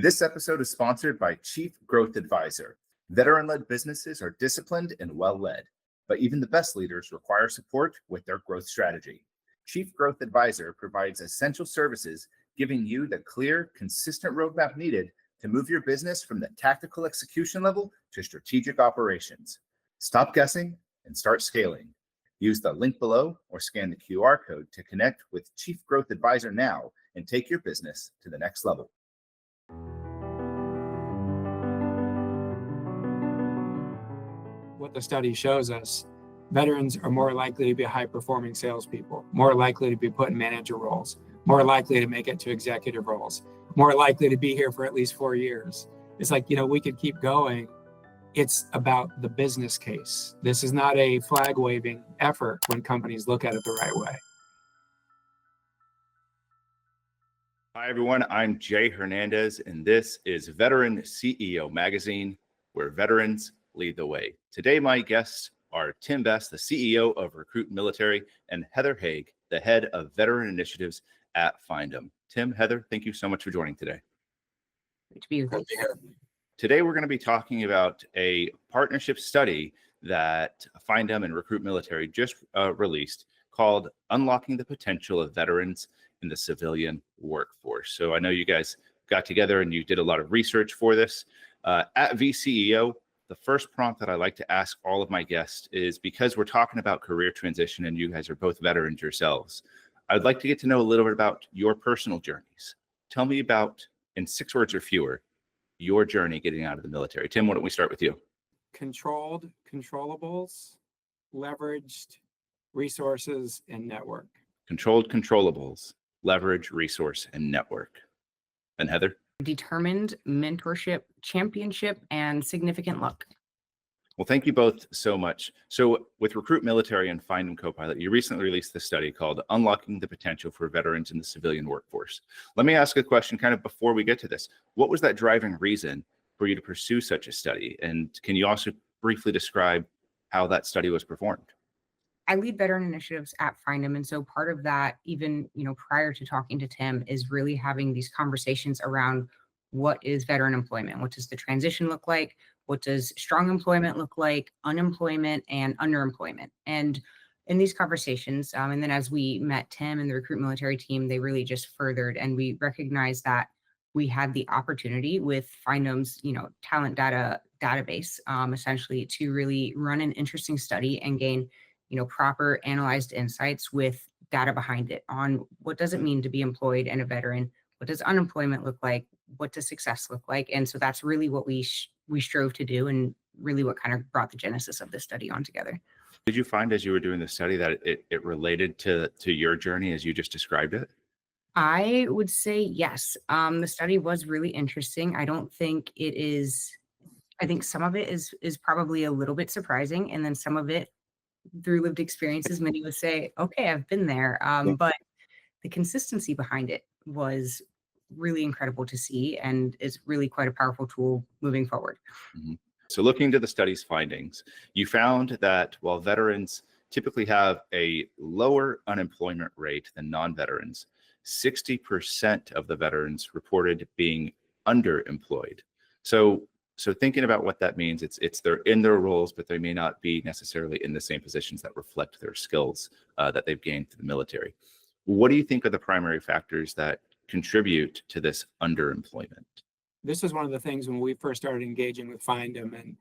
This episode is sponsored by Chief Growth Advisor. Veteran-led businesses are disciplined and well-led, but even the best leaders require support with their growth strategy. Chief Growth Advisor provides essential services, giving you the clear, consistent roadmap needed to move your business from the tactical execution level to strategic operations. Stop guessing and start scaling. Use the link below or scan the QR code to connect with Chief Growth Advisor now and take your business to the next level. What the study shows us, veterans are more likely to be high-performing salespeople, more likely to be put in manager roles, more likely to make it to executive roles, more likely to be here for at least 4 years. It's like, we could keep going. It's about the business case. This is not a flag-waving effort when companies look at it the right way. Hi, everyone. I'm Jay Hernandez, and this is Veteran CEO Magazine, where veterans lead the way. Today, my guests are Tim Best, the CEO of Recruit Military, and Heather Haig, the head of veteran initiatives at Findem. Tim, Heather, thank you so much for joining today. Great to be with you. Today, we're going to be talking about a partnership study that Findem and Recruit Military just released called Unlocking the Potential of Veterans in the Civilian Workforce. So I know you guys got together and you did a lot of research for this. At VCEO, the first prompt that I like to ask all of my guests is, because we're talking about career transition and you guys are both veterans yourselves, I'd like to get to know a little bit about your personal journeys. Tell me about, in 6 words or fewer, your journey getting out of the military. Tim, why don't we start with you? Controlled controllables, leveraged resources, and network. Controlled controllables, leverage, resource, and network. And Heather? Determined, mentorship, championship, and significant luck. Well, thank you both so much. So with Recruit Military and Findem Copilot, you recently released this study called Unlocking the Potential for Veterans in the Civilian Workforce. Let me ask a question kind of before we get to this. What was that driving reason for you to pursue such a study? And can you also briefly describe how that study was performed? I lead veteran initiatives at Findem. And so part of that, even, prior to talking to Tim, is really having these conversations around what is veteran employment? What does the transition look like? What does strong employment look like? Unemployment and underemployment. And in these conversations, and then as we met Tim and the Recruit Military team, they really just furthered, and we recognized that we had the opportunity with Findem's, talent database, essentially, to really run an interesting study and gain proper analyzed insights with data behind it on what does it mean to be employed and a veteran? What does unemployment look like? What does success look like? And so that's really what we strove to do, and really what kind of brought the genesis of this study on together. Did you find as you were doing the study that it related to your journey as you just described it? I would say yes. The study was really interesting. I don't think it is, I think some of it is probably a little bit surprising. And then some of it, through lived experiences, many would say, okay, I've been there. But the consistency behind it was really incredible to see, and is really quite a powerful tool moving forward. Mm-hmm. So looking to the study's findings, you found that while veterans typically have a lower unemployment rate than non-veterans, 60% of the veterans reported being underemployed. So thinking about what that means, it's they're in their roles, but they may not be necessarily in the same positions that reflect their skills that they've gained through the military. What do you think are the primary factors that contribute to this underemployment? This was one of the things when we first started engaging with Findem and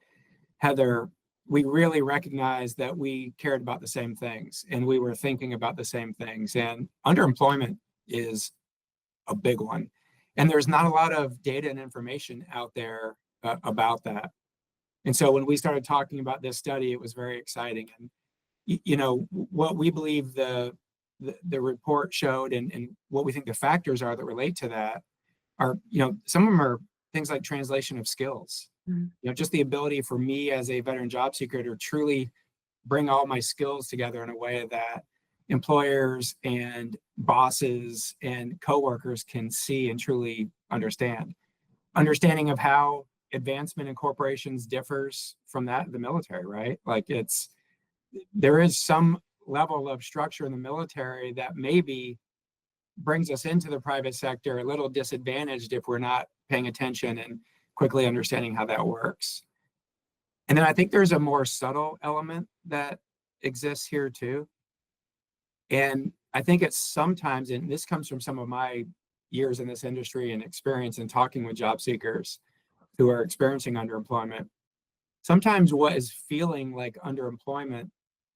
Heather, we really recognized that we cared about the same things and we were thinking about the same things. And underemployment is a big one. And there's not a lot of data and information out there about that. And so when we started talking about this study, it was very exciting. And what we believe the report showed, and what we think the factors are that relate to that are, some of them are things like translation of skills. Mm-hmm. Just the ability for me as a veteran job seeker to truly bring all my skills together in a way that employers and bosses and coworkers can see and truly understand. Understanding of how advancement in corporations differs from that of the military, right? Like there is some level of structure in the military that maybe brings us into the private sector a little disadvantaged if we're not paying attention and quickly understanding how that works. And then I think there's a more subtle element that exists here too. And I think it's sometimes, and this comes from some of my years in this industry and experience in talking with job seekers who are experiencing underemployment. Sometimes what is feeling like underemployment,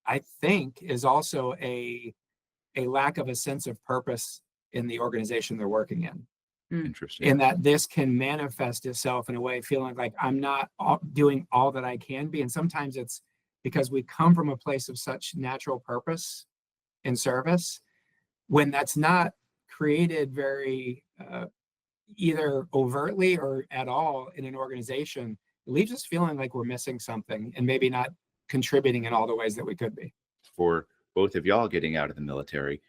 I think, is also a lack of a sense of purpose in the organization they're working in. Interesting. In that this can manifest itself in a way feeling like I'm not doing all that I can be. And sometimes it's because we come from a place of such natural purpose and service, when that's not created very either overtly or at all in an organization, it leaves us feeling like we're missing something and maybe not contributing in all the ways that we could be. For both of y'all getting out of the military,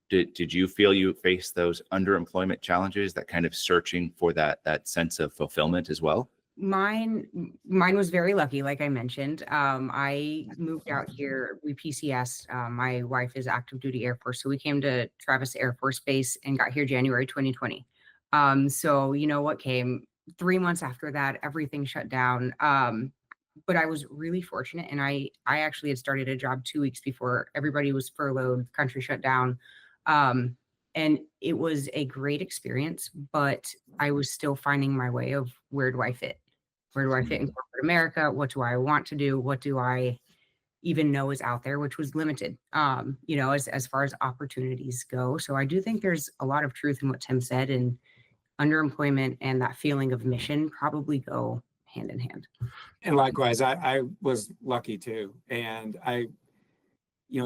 did you feel you faced those underemployment challenges, that kind of searching for that sense of fulfillment as well? Mine was very lucky, like I mentioned. I moved out here, we PCS. My wife is active duty Air Force, so we came to Travis Air Force Base and got here January 2020. So you know what came 3 months after that, everything shut down. But I was really fortunate, and I actually had started a job 2 weeks before everybody was furloughed, country shut down. And it was a great experience, but I was still finding my way of where do I fit? Where do I fit in corporate America? What do I want to do? What do I even know is out there, which was limited, as far as opportunities go. So I do think there's a lot of truth in what Tim said, and underemployment and that feeling of mission probably go hand in hand. And likewise, I was lucky too. And I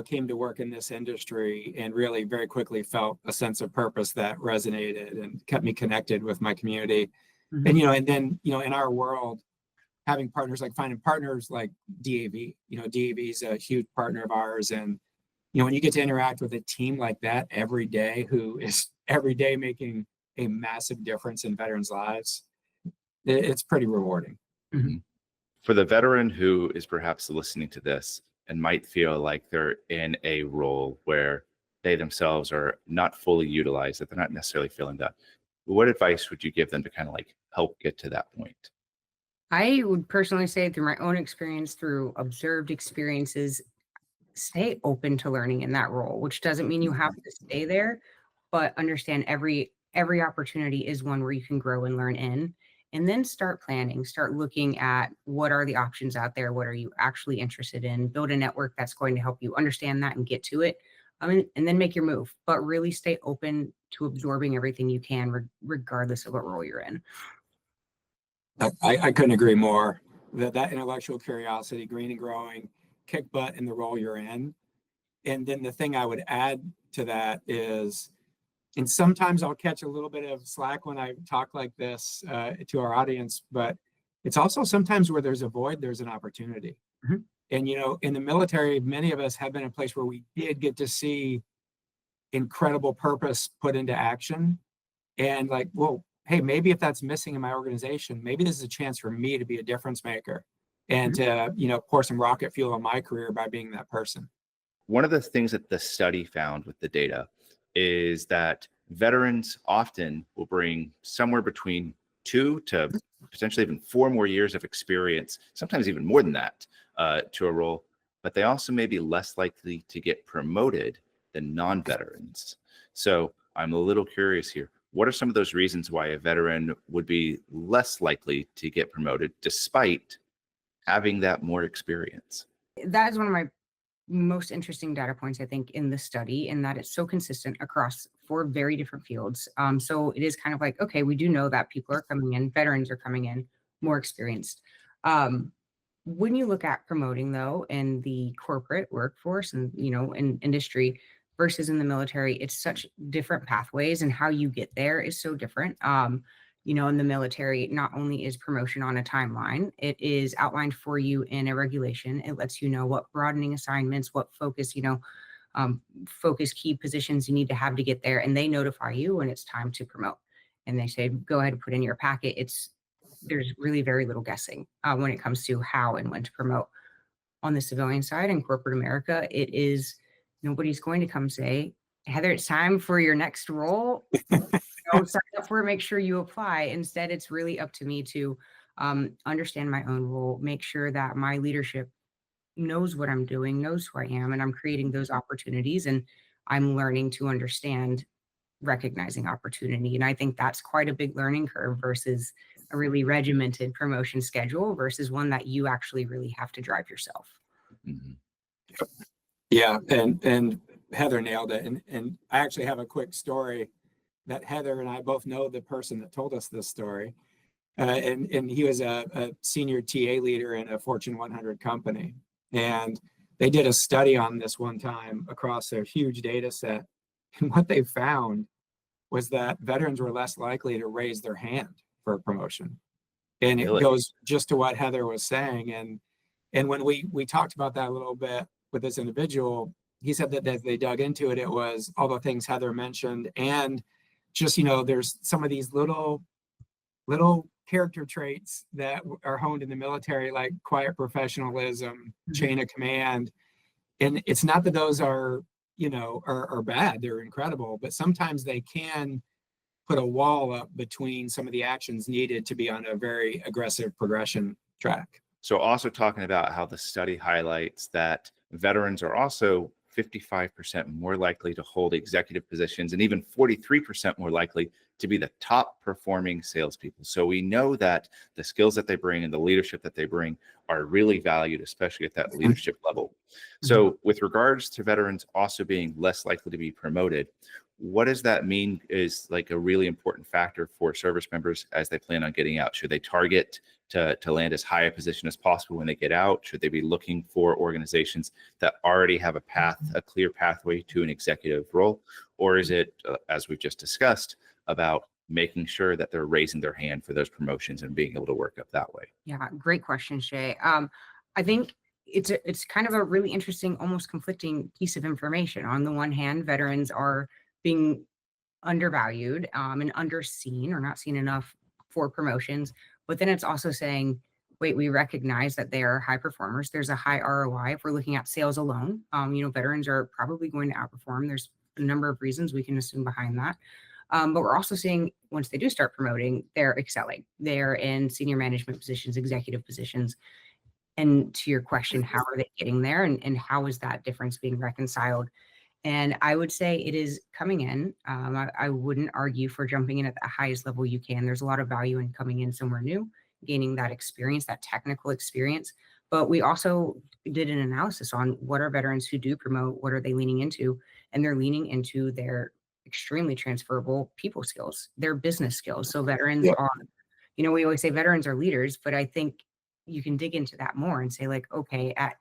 came to work in this industry and really very quickly felt a sense of purpose that resonated and kept me connected with my community. Mhm. And then in our world, having partners, like finding partners like DAV, DAV is a huge partner of ours. And, when you get to interact with a team like that every day, who is every day making a massive difference in veterans' lives, it's pretty rewarding. Mhm. For the veteran who is perhaps listening to this and might feel like they're in a role where they themselves are not fully utilized, that they're not necessarily feeling that, what advice would you give them to kind of like help get to that point? I would personally say, through my own experience, through observed experiences, stay open to learning in that role, which doesn't mean you have to stay there, but understand every opportunity is one where you can grow and learn in. And then start planning, start looking at what are the options out there, what are you actually interested in, build a network that's going to help you understand that and get to it. And then make your move, but really stay open to absorbing everything you can, regardless of what role you're in. I couldn't agree more. That intellectual curiosity, green and growing, kick butt in the role you're in. And then the thing I would add to that is, and sometimes I'll catch a little bit of slack when I talk like this to our audience, but it's also sometimes where there's a void, there's an opportunity. Mhm. And, in the military, many of us have been in a place where we did get to see incredible purpose put into action. And like, well, hey, maybe if that's missing in my organization, maybe this is a chance for me to be a difference maker and to, pour some rocket fuel on my career by being that person. One of the things that the study found with the data is that veterans often will bring somewhere between 2 to potentially even 4 more years of experience, sometimes even more than that, to a role, but they also may be less likely to get promoted than non-veterans. So I'm a little curious here. What are some of those reasons why a veteran would be less likely to get promoted despite having that more experience? That is one of my most interesting data points, I think, in the study, in that it's so consistent across 4 very different fields. So it is kind of like, okay, we do know that people are coming in, veterans are coming in more experienced. When you look at promoting, though, in the corporate workforce and, in industry versus in the military, it's such different pathways, and how you get there is so different. In the military, not only is promotion on a timeline, it is outlined for you in a regulation. It lets you know what broadening assignments, what focus, focus key positions you need to have to get there. And they notify you when it's time to promote. And they say, go ahead and put in your packet. There's really very little guessing when it comes to how and when to promote. On the civilian side in corporate America, it is, nobody's going to come say, Heather, it's time for your next role. don't sign up for it, make sure you apply. Instead, it's really up to me to understand my own role, make sure that my leadership knows what I'm doing, knows who I am, and I'm creating those opportunities. And I'm learning to understand recognizing opportunity. And I think that's quite a big learning curve versus a really regimented promotion schedule versus one that you actually really have to drive yourself. Mhm. Yeah, and Heather nailed it. And I actually have a quick story that Heather and I both know the person that told us this story. And he was a senior TA leader in a Fortune 100 company. And they did a study on this one time across a huge data set. And what they found was that veterans were less likely to raise their hand for a promotion. And it Really? goes just to what Heather was saying. And when we talked about that a little bit with this individual, he said that as they dug into it, it was all the things Heather mentioned. And just, there's some of these little character traits that are honed in the military, like quiet professionalism, chain of command. And it's not that those are bad, they're incredible, but sometimes they can put a wall up between some of the actions needed to be on a very aggressive progression track. So also talking about how the study highlights that veterans are also 55% more likely to hold executive positions and even 43% more likely to be the top performing salespeople. So we know that the skills that they bring and the leadership that they bring are really valued, especially at that leadership level. So with regards to veterans also being less likely to be promoted, what does that mean is like a really important factor for service members as they plan on getting out? Should they target to land as high a position as possible when they get out? Should they be looking for organizations that already have a clear pathway to an executive role? Or is it, as we've just discussed, about making sure that they're raising their hand for those promotions and being able to work up that way? Yeah, great question, Shay. I think it's kind of a really interesting, almost conflicting piece of information. On the one hand, veterans are being undervalued and underseen or not seen enough for promotions. But then it's also saying, wait, we recognize that they are high performers. There's a high ROI. If we're looking at sales alone, veterans are probably going to outperform. There's a number of reasons we can assume behind that. But we're also seeing once they do start promoting, they're excelling. They're in senior management positions, executive positions. And to your question, how are they getting there and how is that difference being reconciled? And I would say it is coming in. I wouldn't argue for jumping in at the highest level you can. There's a lot of value in coming in somewhere new, gaining that experience, that technical experience. But we also did an analysis on what are veterans who do promote, what are they leaning into? And they're leaning into their extremely transferable people skills, their business skills. So veterans are, we always say veterans are leaders, but I think you can dig into that more and say like, okay, at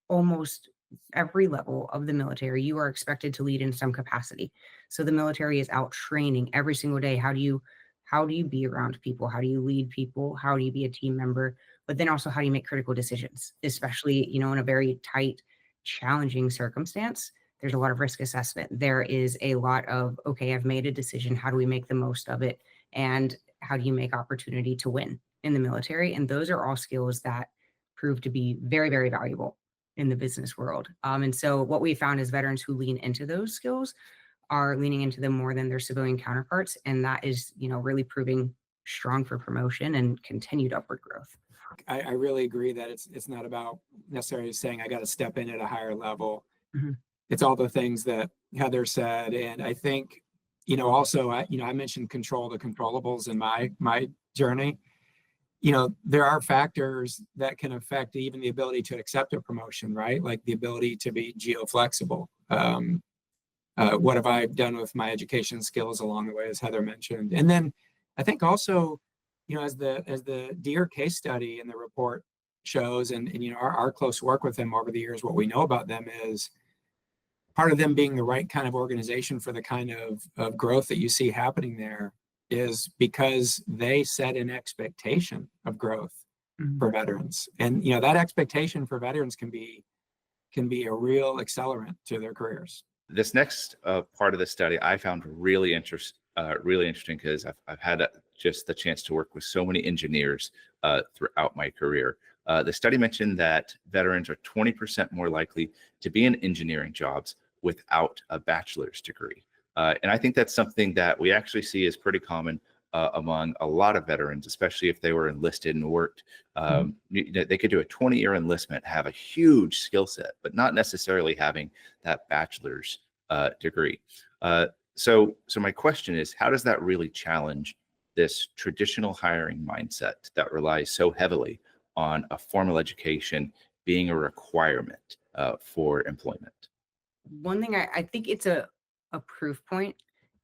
almost every level of the military, you are expected to lead in some capacity. So the military is out training every single day. How do you be around people? How do you lead people? How do you be a team member? But then also how do you make critical decisions, especially, in a very tight, challenging circumstance? There's a lot of risk assessment. There is a lot of, okay, I've made a decision. How do we make the most of it? And how do you make opportunity to win in the military? And those are all skills that prove to be very, very valuable in the business world. And so what we found is veterans who lean into those skills are leaning into them more than their civilian counterparts. And that is, really proving strong for promotion and continued upward growth. I really agree that it's not about necessarily saying I got to step in at a higher level. Mhm. It's all the things that Heather said. And I think, also, I mentioned control the controllables in my journey. There are factors that can affect even the ability to accept a promotion, right? Like the ability to be geoflexible. What have I done with my education skills along the way, as Heather mentioned? And then I think also, as the Deere case study in the report shows, and our close work with them over the years, what we know about them is part of them being the right kind of organization for the kind of growth that you see happening there is because they set an expectation of growth for veterans. And that expectation for veterans can be a real accelerant to their careers. This next part of the study I found really interesting because I've had just the chance to work with so many engineers throughout my career. The study mentioned that veterans are 20% more likely to be in engineering jobs without a bachelor's degree. And I think that's something that we actually see is pretty common among a lot of veterans, especially if they were enlisted and worked. They could do a 20-year enlistment, have a huge skill set, but not necessarily having that bachelor's degree. So my question is, how does that really challenge this traditional hiring mindset that relies so heavily on a formal education being a requirement for employment? One thing I think it's a proof point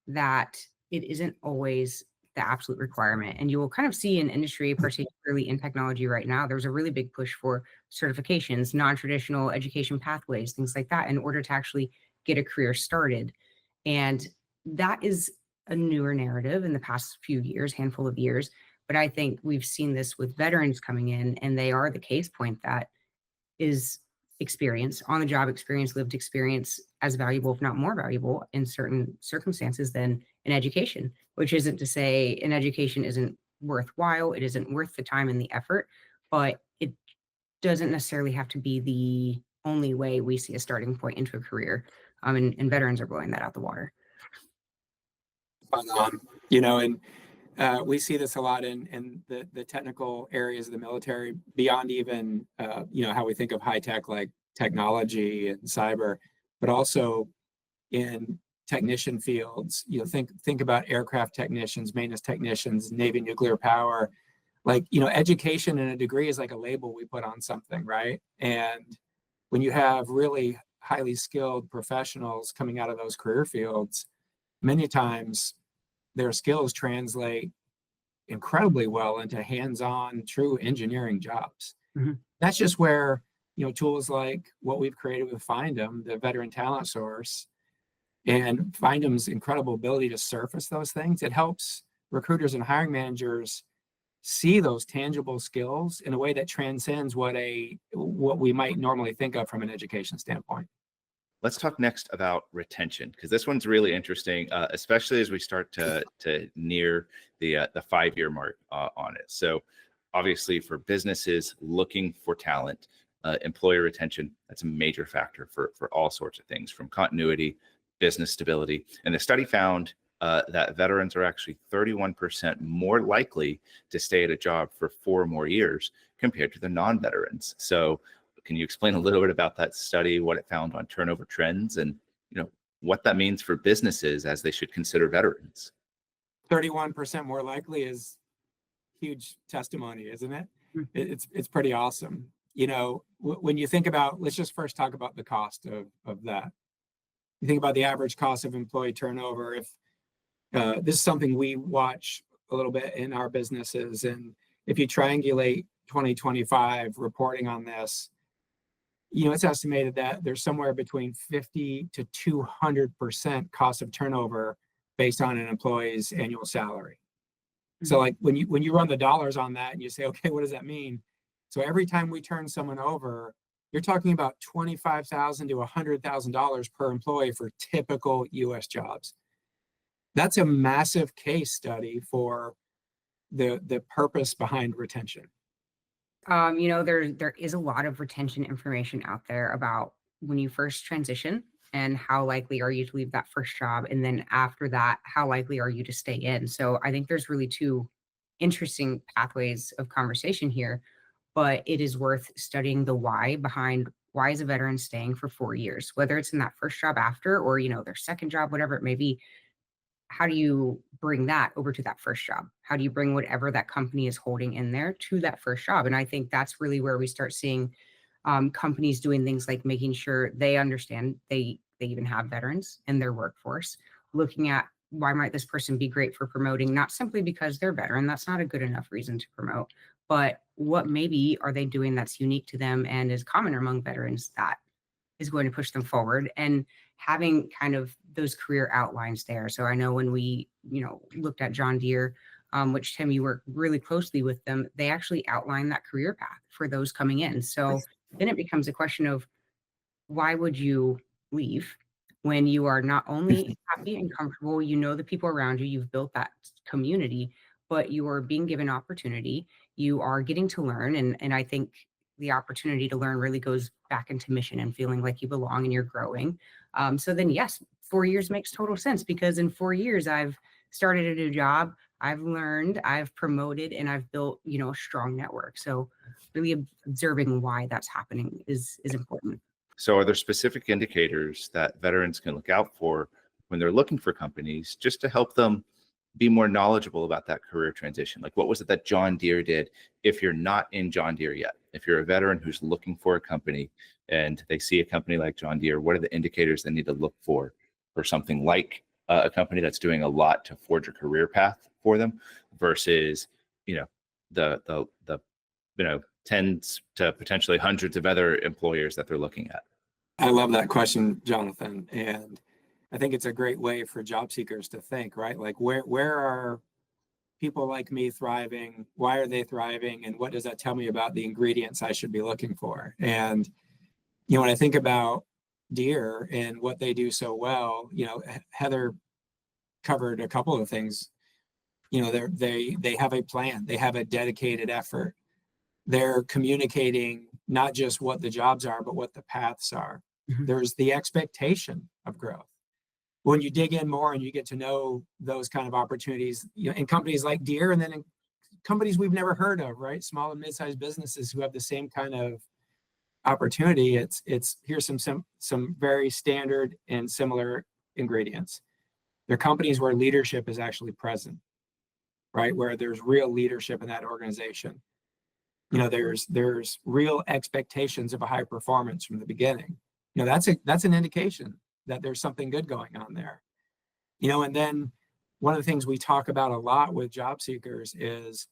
that it isn't always the absolute requirement. And you will kind of see in industry, particularly in technology right now, there's a really big push for certifications, non-traditional education pathways, things like that, in order to actually get a career started. And that is a newer narrative in the past few years, handful of years. But I think we've seen this with veterans coming in, and they are the case point that is experience, on the job experience, lived experience, as valuable, if not more valuable, in certain circumstances than in education, which isn't to say an education isn't worthwhile. It isn't worth the time and the effort, but it doesn't necessarily have to be the only way we see a starting point into a career. And veterans are blowing that out the water. And we see this a lot in the technical areas of the military, beyond even how we think of high tech like technology and cyber, but also in technician fields. Think about aircraft technicians, maintenance technicians, Navy nuclear power. Education and a degree is like a label we put on something, right? And when you have really highly skilled professionals coming out of those career fields, many times their skills translate incredibly well into hands-on, true engineering jobs. That's just where tools like what we've created with Findem, the veteran talent source, and Findem's incredible ability to surface those things. It helps recruiters and hiring managers see those tangible skills in a way that transcends what we might normally think of from an education standpoint. Let's talk next about retention, because this one's really interesting, especially as we start to near the 5-year mark on it. So obviously for businesses looking for talent, employer retention, that's a major factor for all sorts of things, from continuity, business stability. And the study found that veterans are actually 31% more likely to stay at a job for 4 more years compared to the non-veterans. So can you explain a little bit about that study, what it found on turnover trends, and what that means for businesses as they should consider veterans? 31% more likely is huge testimony, isn't it? It's pretty awesome. When you think about, let's just first talk about the cost of that. You think about the average cost of employee turnover. If this is something we watch a little bit in our businesses, and if you triangulate 2025 reporting on this, it's estimated that there's somewhere between 50 to 200% cost of turnover based on an employee's annual salary. So when you run the dollars on that and you say, okay, what does that mean? So every time we turn someone over, you're talking about $25,000 to $100,000 per employee for typical US jobs. That's a massive case study for the purpose behind retention. There is a lot of retention information out there about when you first transition and how likely are you to leave that first job. And then after that, how likely are you to stay in? So I think there's really 2 interesting pathways of conversation here, but it is worth studying the why behind why is a veteran staying for 4 years, whether it's in that first job after or, their second job, whatever it may be. How do you bring that over to that first job? How do you bring whatever that company is holding in there to that first job? And I think that's really where we start seeing companies doing things like making sure they understand they even have veterans in their workforce, looking at why might this person be great for promoting, not simply because they're veteran. That's not a good enough reason to promote, but what maybe are they doing that's unique to them and is common among veterans that is going to push them forward, and having kind of those career outlines there. So I know when we, looked at John Deere, which Tim, you work really closely with them, they actually outline that career path for those coming in. So then it becomes a question of why would you leave when you are not only happy and comfortable, the people around you, you've built that community, but you are being given opportunity, you are getting to learn. And I think the opportunity to learn really goes back into mission and feeling like you belong and you're growing. So then, yes, 4 years makes total sense, because in 4 years I've started a new job, I've learned, I've promoted, and I've built, a strong network. So really observing why that's happening is important. So, are there specific indicators that veterans can look out for when they're looking for companies just to help them be more knowledgeable about that career transition? Like, what was it that John Deere did if you're not in John Deere yet? If you're a veteran who's looking for a company and they see a company like John Deere, what are the indicators they need to look for something like a company that's doing a lot to forge a career path for them versus, the tens to potentially hundreds of other employers that they're looking at? I love that question, Jonathan. And I think it's a great way for job seekers to think, right? Like where are people like me thriving? Why are they thriving? And what does that tell me about the ingredients I should be looking for? And, when I think about Deere and what they do so well, Heather covered a couple of things. They have a plan, they have a dedicated effort. They're communicating not just what the jobs are, but what the paths are. Mhm. There's the expectation of growth. When you dig in more and you get to know those kind of opportunities, in companies like Deere, and then in companies we've never heard of, right? Small and mid-sized businesses who have the same kind of opportunity. It's here's some very standard and similar ingredients. They're companies where leadership is actually present, right? Where there's real leadership in that organization. There's real expectations of a high performance from the beginning. That's an indication that there's something good going on there. And then one of the things we talk about a lot with job seekers is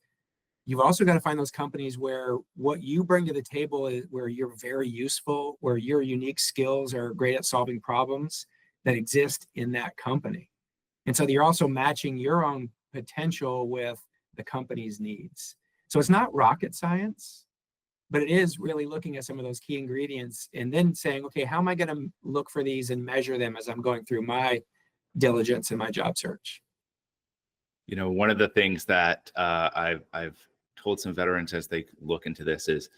you've also got to find those companies where what you bring to the table is where you're very useful, where your unique skills are great at solving problems that exist in that company. And so you're also matching your own potential with the company's needs. So it's not rocket science, but it is really looking at some of those key ingredients and then saying, okay, how am I going to look for these and measure them as I'm going through my diligence in my job search? One of the things that I've told some veterans as they look into this is,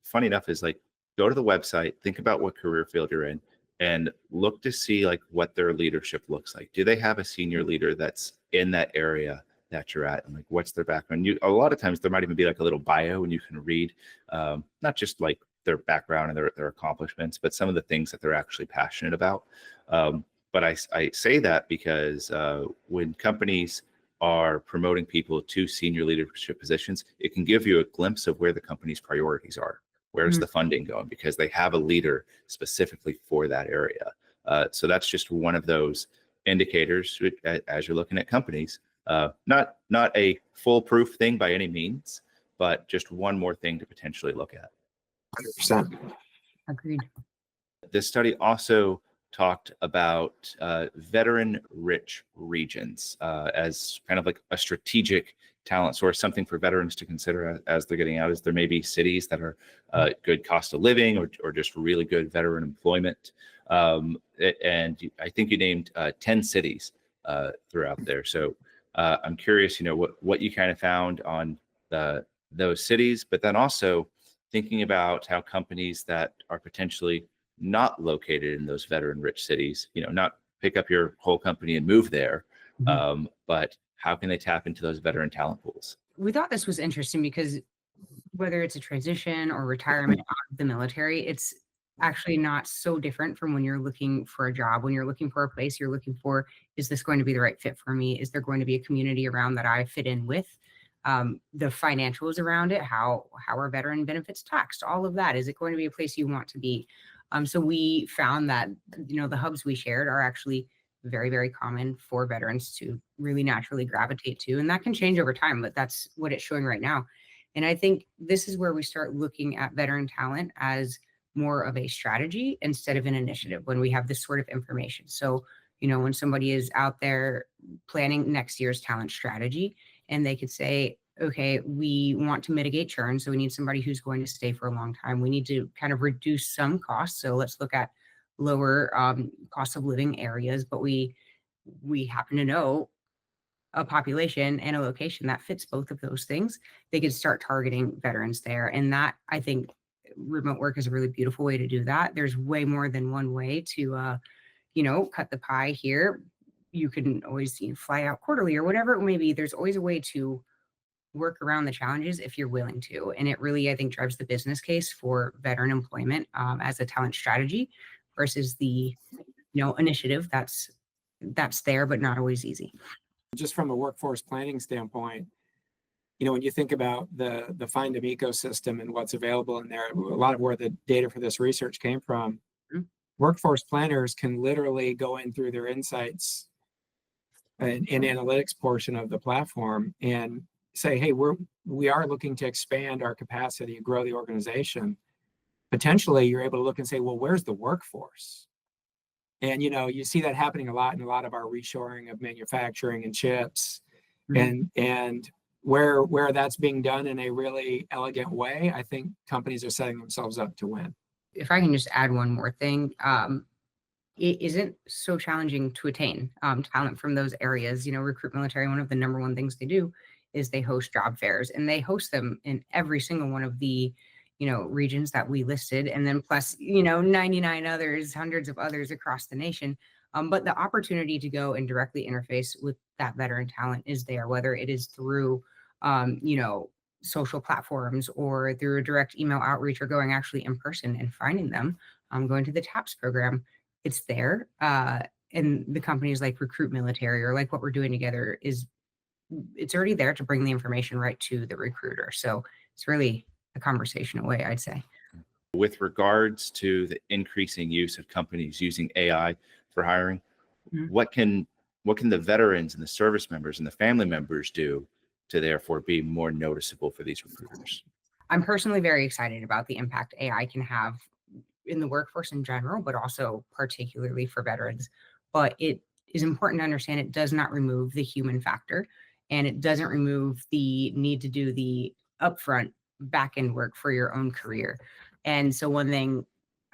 funny enough, is like, go to the website, think about what career field you're in, and look to see like what their leadership looks like. Do they have a senior leader that's in that area that you're at, and like what's their background? A lot of times there might even be like a little bio, and you can read not just like their background and their accomplishments, but some of the things that they're actually passionate about. But I say that because when companies are promoting people to senior leadership positions, it can give you a glimpse of where the company's priorities are. Where's the funding going? Because they have a leader specifically for that area. So that's just one of those indicators as you're looking at companies. Not a foolproof thing by any means, but just one more thing to potentially look at. 100%. Agreed. This study also talked about veteran-rich regions as kind of like a strategic talent source, something for veterans to consider as they're getting out. Is there may be cities that are good cost of living or just really good veteran employment? And I think you named 10 cities throughout there. So I'm curious, what you kind of found on those cities, but then also thinking about how companies that are potentially not located in those veteran-rich cities, not pick up your whole company and move there, but how can they tap into those veteran talent pools? We thought this was interesting because whether it's a transition or retirement out of the military, it's actually not so different from when you're looking for a job. When you're looking for a place, you're looking for, is this going to be the right fit for me? Is there going to be a community around that I fit in with? The financials around it, how are veteran benefits taxed? All of that. Is it going to be a place you want to be? So we found that, the hubs we shared are actually very, very common for veterans to really naturally gravitate to. And that can change over time, but that's what it's showing right now. And I think this is where we start looking at veteran talent as more of a strategy instead of an initiative when we have this sort of information. So, when somebody is out there planning next year's talent strategy, and they could say, okay, we want to mitigate churn. So we need somebody who's going to stay for a long time. We need to kind of reduce some costs. So let's look at lower cost of living areas, but we happen to know a population and a location that fits both of those things. They could start targeting veterans there. And that, I think, remote work is a really beautiful way to do that. There's way more than one way to cut the pie here. You can always fly out quarterly or whatever it may be. There's always a way to work around the challenges if you're willing to. And it really, I think, drives the business case for veteran employment as a talent strategy versus the, initiative that's there, but not always easy. Just from a workforce planning standpoint, when you think about the Findem ecosystem and what's available in there, a lot of where the data for this research came from, workforce planners can literally go in through their insights and analytics portion of the platform and say, hey, we are looking to expand our capacity, grow the organization. Potentially, you're able to look and say, well, where's the workforce? And you see that happening a lot in a lot of our reshoring of manufacturing and chips, and where that's being done in a really elegant way, I think companies are setting themselves up to win. If I can just add one more thing, it isn't so challenging to attain talent from those areas. Recruit Military, one of the number one things they do is they host job fairs, and they host them in every single one of the regions that we listed, and then plus 99 others, hundreds of others across the nation. But the opportunity to go and directly interface with that veteran talent is there, whether it is through social platforms or through a direct email outreach or going actually in person and finding them, going to the TAPS program. It's there. And the companies like Recruit Military or like what we're doing together it's already there to bring the information right to the recruiter. So it's really a conversation away, I'd say. With regards to the increasing use of companies using AI for hiring, what can the veterans and the service members and the family members do to therefore be more noticeable for these recruiters? I'm personally very excited about the impact AI can have in the workforce in general, but also particularly for veterans. But it is important to understand it does not remove the human factor, and it doesn't remove the need to do the upfront back-end work for your own career. And so one thing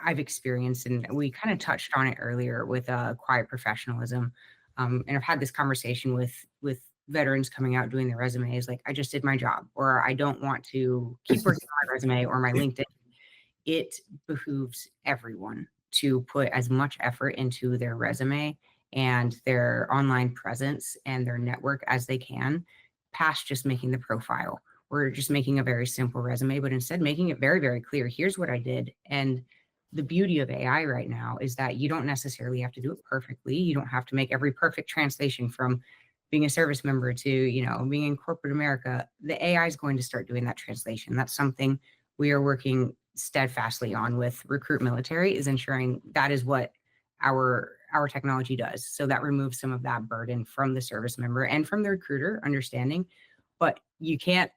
I've experienced, and we kind of touched on it earlier with quiet professionalism, and I've had this conversation with veterans coming out doing their resumes, like, I just did my job, or I don't want to keep working on my resume or my LinkedIn. It behooves everyone to put as much effort into their resume and their online presence and their network as they can, past just making the profile or just making a very simple resume, but instead making it very, very clear. Here's what I did. And the beauty of AI right now is that you don't necessarily have to do it perfectly. You don't have to make every perfect translation from being a service member to, being in corporate America. The AI is going to start doing that translation. That's something we are working steadfastly on with Recruit Military, is ensuring that is what our technology does. So that removes some of that burden from the service member and from the recruiter understanding. But you can't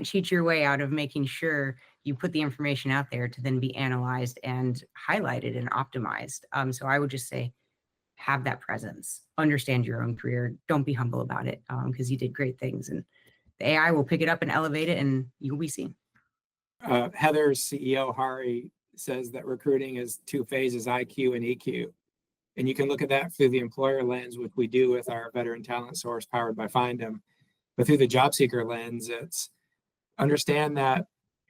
cheat your way out of making sure you put the information out there to then be analyzed and highlighted and optimized. So I would just say, have that presence, understand your own career. Don't be humble about it, because you did great things, and the AI will pick it up and elevate it, and you'll be seen. Heather's CEO, Hari, says that recruiting is two phases, IQ and EQ. And you can look at that through the employer lens, which we do with our veteran talent source powered by Findem. But through the job seeker lens, it's understand that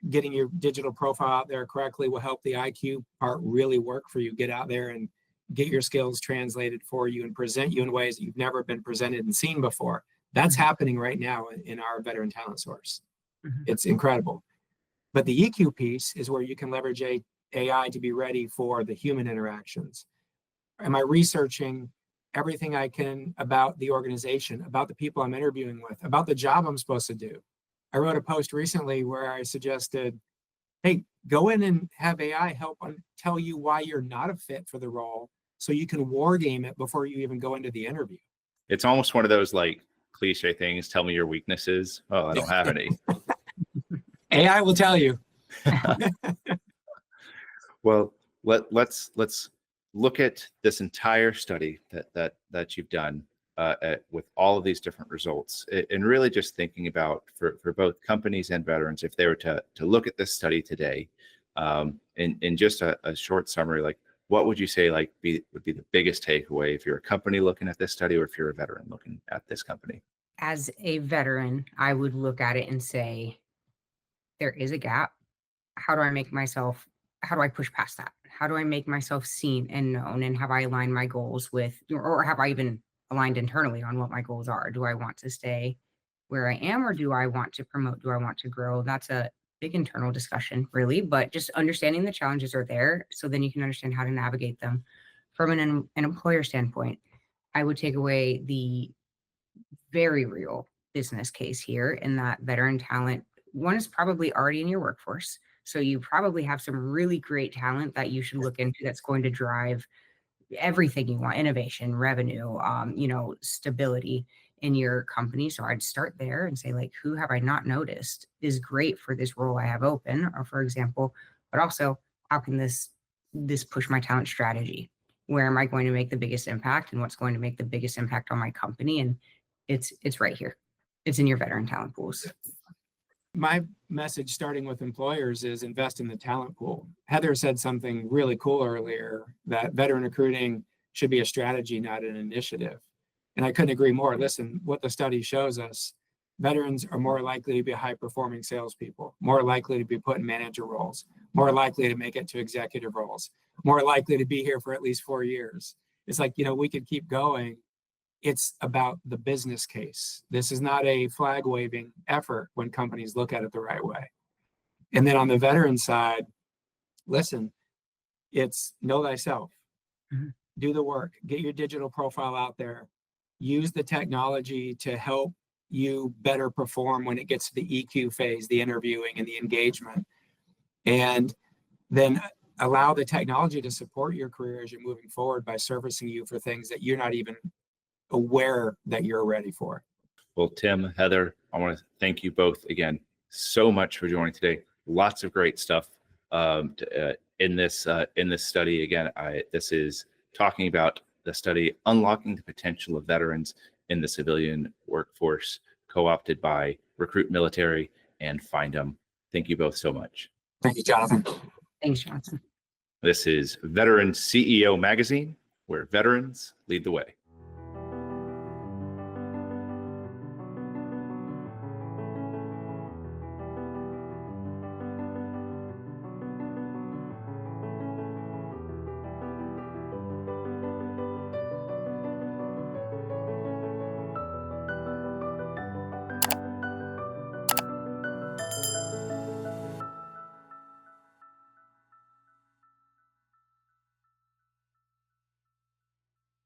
getting your digital profile out there correctly will help the IQ part really work for you. Get out there and get your skills translated for you and present you in ways that you've never been presented and seen before. That's happening right now in our veteran talent source. It's incredible. But the EQ piece is where you can leverage AI to be ready for the human interactions. Am I researching everything I can about the organization, about the people I'm interviewing with, about the job I'm supposed to do? I wrote a post recently where I suggested, hey, go in and have AI help tell you why you're not a fit for the role, so you can war game it before you even go into the interview. It's almost one of those like cliche things. Tell me your weaknesses. Oh, I don't have any. AI will tell you. Well, let's look at this entire study that you've done with all of these different results, and really just thinking about for both companies and veterans, if they were to look at this study today, in just a short summary, like what would you say would be the biggest takeaway if you're a company looking at this study, or if you're a veteran looking at this company? As a veteran, I would look at it and say, there is a gap. How do I make myself how do I push past that? How do I make myself seen and known? And have I aligned my goals with, or have I even aligned internally on what my goals are? Do I want to stay where I am, or do I want to promote? Do I want to grow? That's a big internal discussion, really, but just understanding the challenges are there. So then you can understand how to navigate them from an employer standpoint. I would take away the very real business case here in that veteran talent, one, is probably already in your workforce. So you probably have some really great talent that you should look into that's going to drive everything you want: innovation, revenue, stability in your company. So I'd start there and say, like, who have I not noticed is great for this role I have open, or for example, but also how can this push my talent strategy? Where am I going to make the biggest impact, and what's going to make the biggest impact on my company? And it's right here. It's in your veteran talent pools. My message starting with employers is invest in the talent pool. Heather said something really cool earlier, that veteran recruiting should be a strategy, not an initiative. And I couldn't agree more. Listen, what the study shows us, veterans are more likely to be high performing salespeople, more likely to be put in manager roles, more likely to make it to executive roles, more likely to be here for at least 4 years. It's like, we could keep going. It's about the business case. This is not a flag waving effort when companies look at it the right way. And then on the veteran side, listen, it's know thyself. Mm-hmm. Do the work, get your digital profile out there, use the technology to help you better perform when it gets to the EQ phase, the interviewing and the engagement. And then allow the technology to support your career as you're moving forward by servicing you for things that you're not even aware that you're ready for. Well, Tim, Heather, I want to thank you both again so much for joining today. Lots of great stuff in this study. Again, this is talking about the study Unlocking the Potential of Veterans in the Civilian Workforce, co-opted by Recruit Military and Findem. Thank you both so much. Thank you, Jonathan. Thanks, Johnson. This is Veteran CEO Magazine, where veterans lead the way.